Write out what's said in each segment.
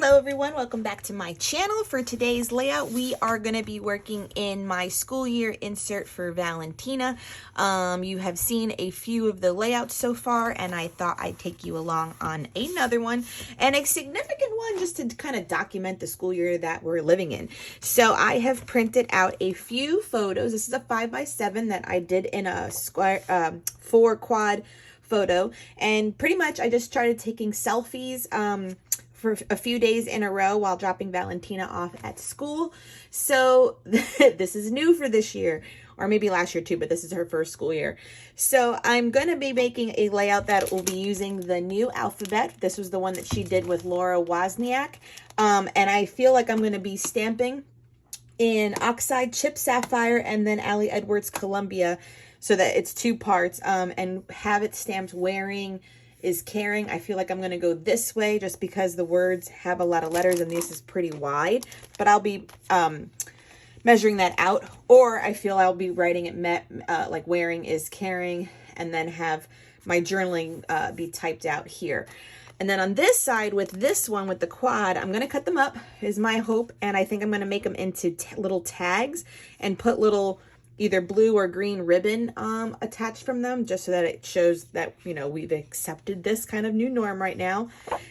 Hello everyone, welcome back to my channel. For today's layout, we are going to be working in my school year insert for Valentina. You have seen a few of the layouts so far, and I thought I'd take you along on another one, and a significant one just to kind of document the school year that we're living in. So I have printed out a few photos. This is a 5x7 that I did in a square 4 quad photo, and pretty much I just started taking selfies for a few days in a row while dropping Valentina off at school. So this is new for this year, or maybe last year too, but this is her first school year. So I'm going to be making a layout that will be using the new alphabet. This was the one that she did with Laura Wozniak. And I feel like I'm going to be stamping in Oxide, Chip Sapphire, and then Ali Edwards Columbia, so that it's 2 parts, and have it stamped wearing is caring. I feel like I'm going to go this way just because the words have a lot of letters and this is pretty wide, but I'll be measuring that out, or I feel I'll be writing it like wearing is caring, and then have my journaling be typed out here. And then on this side with this one, with the quad, I'm going to cut them up is my hope, and I think I'm going to make them into little tags and put little either blue or green ribbon attached from them, just so that it shows that, you know, we've accepted this kind of new norm right now.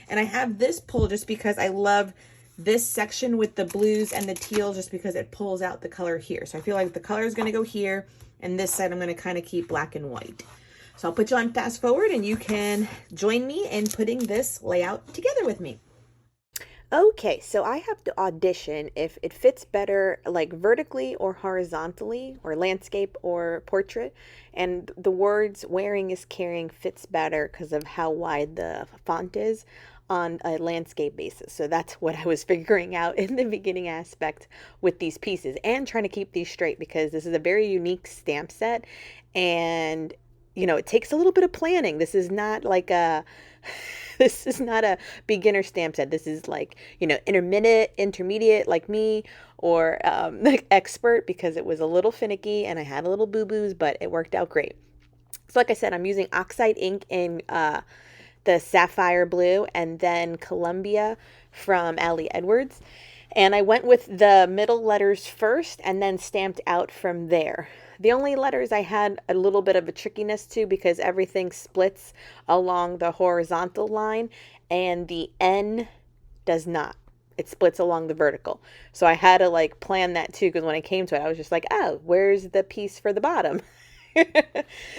And I have this pull just because I love this section with the blues and the teal, just because it pulls out the color here. So I feel like the color is going to go here, and this side I'm going to kind of keep black and white. So I'll put you on fast forward and you can join me in putting this layout together with me. Okay, so I have to audition if it fits better like vertically or horizontally, or landscape or portrait. And the words wearing is caring fits better because of how wide the font is on a landscape basis. So that's what I was figuring out in the beginning aspect with these pieces, and trying to keep these straight because this is a very unique stamp set, and you know, it takes a little bit of planning. This is not like a this is not a beginner stamp set. This is like, you know, intermediate like me, or like expert, because it was a little finicky and I had a little boo-boos, but it worked out great. So like I said, I'm using Oxide ink in the sapphire blue, and then Columbia from Ali Edwards. And I went with the middle letters first and then stamped out from there. The only letters I had a little bit of a trickiness to, because everything splits along the horizontal line and the N does not. It splits along the vertical. So I had to like plan that too, because when I came to it, I was just like, oh, where's the piece for the bottom?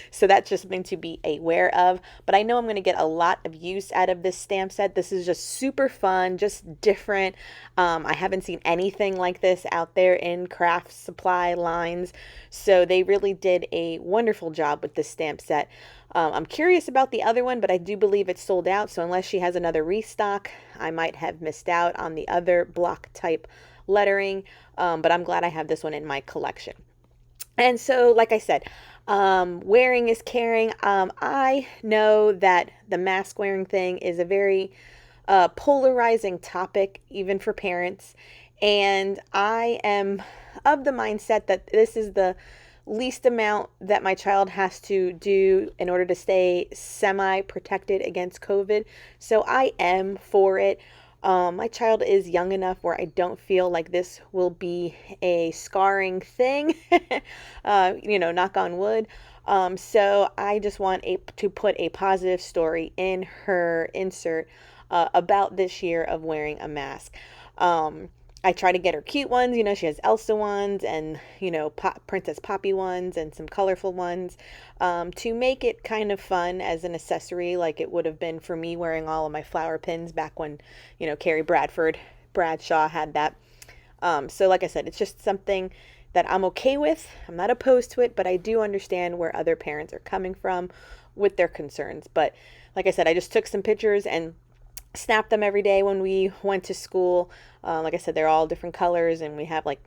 So that's just something to be aware of. But I know I'm going to get a lot of use out of this stamp set. This is just super fun, just different. I haven't seen anything like this out there in craft supply lines. So they really did a wonderful job with this stamp set. I'm curious about the other one, but I do believe it's sold out. So unless she has another restock, I might have missed out on the other block type lettering. But I'm glad I have this one in my collection. And so, like I said, wearing is caring. I know that the mask wearing thing is a very polarizing topic, even for parents. And I am of the mindset that this is the least amount that my child has to do in order to stay semi-protected against COVID. So I am for it. My child is young enough where I don't feel like this will be a scarring thing, you know, knock on wood. So I just want to put a positive story in her insert about this year of wearing a mask. I try to get her cute ones. You know, she has Elsa ones and, you know, Princess Poppy ones and some colorful ones, to make it kind of fun as an accessory, like it would have been for me wearing all of my flower pins back when, you know, Carrie Bradshaw had that. So like I said, it's just something that I'm okay with. I'm not opposed to it, but I do understand where other parents are coming from with their concerns. But like I said, I just took some pictures and snapped them every day when we went to school. Like I said, they're all different colors, and we have like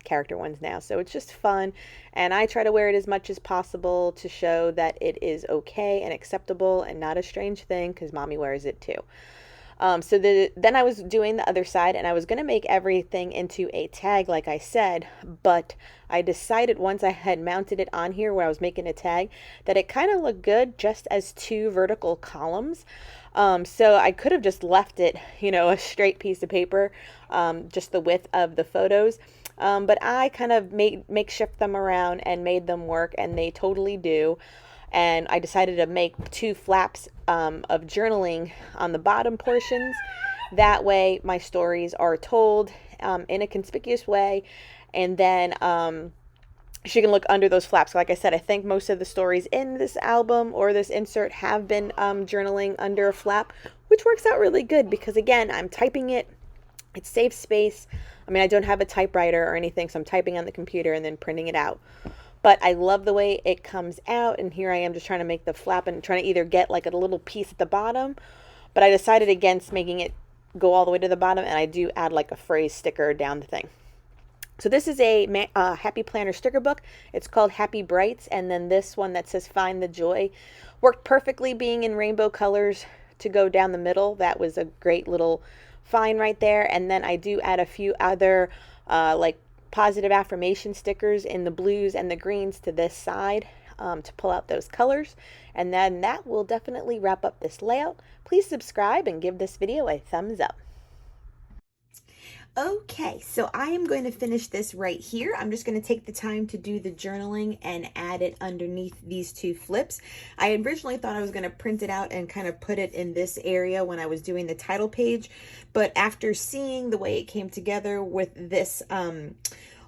character ones now. So it's just fun. And I try to wear it as much as possible to show that it is okay and acceptable and not a strange thing, because mommy wears it too. Then I was doing the other side, and I was going to make everything into a tag, like I said, but I decided once I had mounted it on here where I was making a tag that it kind of looked good just as two vertical columns. So I could have just left it, a straight piece of paper, just the width of the photos. But I kind of makeshift them around and made them work, and they totally do. And I decided to make two flaps of journaling on the bottom portions. That way my stories are told in a conspicuous way, and then she can look under those flaps. Like I said, I think most of the stories in this album or this insert have been journaling under a flap, which works out really good because, again, I'm typing it. It saves space. I mean, I don't have a typewriter or anything, so I'm typing on the computer and then printing it out. But I love the way it comes out, and here I am just trying to make the flap and trying to either get like a little piece at the bottom, but I decided against making it go all the way to the bottom, and I do add like a phrase sticker down the thing. So this is a Happy Planner sticker book. It's called Happy Brights, and then this one that says Find the Joy worked perfectly being in rainbow colors to go down the middle. That was a great little find right there. And then I do add a few other like positive affirmation stickers in the blues and the greens to this side to pull out those colors. And then that will definitely wrap up this layout. Please subscribe and give this video a thumbs up. Okay, so I am going to finish this right here. I'm just going to take the time to do the journaling and add it underneath these two flips. I originally thought I was going to print it out and kind of put it in this area when I was doing the title page, but after seeing the way it came together with this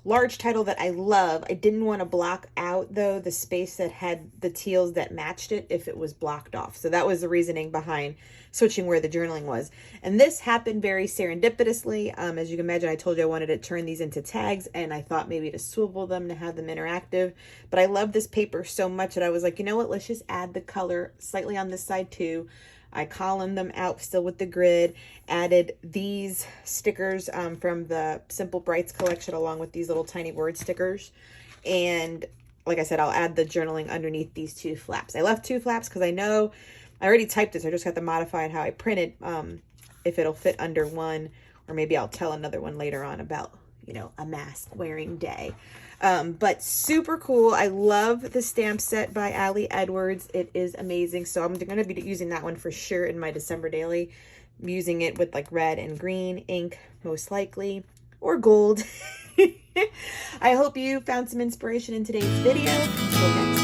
large title that I love, I didn't want to block out though the space that had the teals that matched it if it was blocked off. So that was the reasoning behind switching where the journaling was. And this happened very serendipitously. As you can imagine, I told you I wanted to turn these into tags, and I thought maybe to swivel them to have them interactive. But I love this paper so much that I was like, you know what, let's just add the color slightly on this side too. I columned them out still with the grid, added these stickers from the Simple Brights collection along with these little tiny word stickers. And like I said, I'll add the journaling underneath these two flaps. I left two flaps because I know I already typed this. I just got to modify it how I printed if it'll fit under one, or maybe I'll tell another one later on about, a mask wearing day. But super cool. I love the stamp set by Ali Edwards. It is amazing. So I'm going to be using that one for sure in my December daily. I'm using it with like red and green ink, most likely, or gold. I hope you found some inspiration in today's video. Till next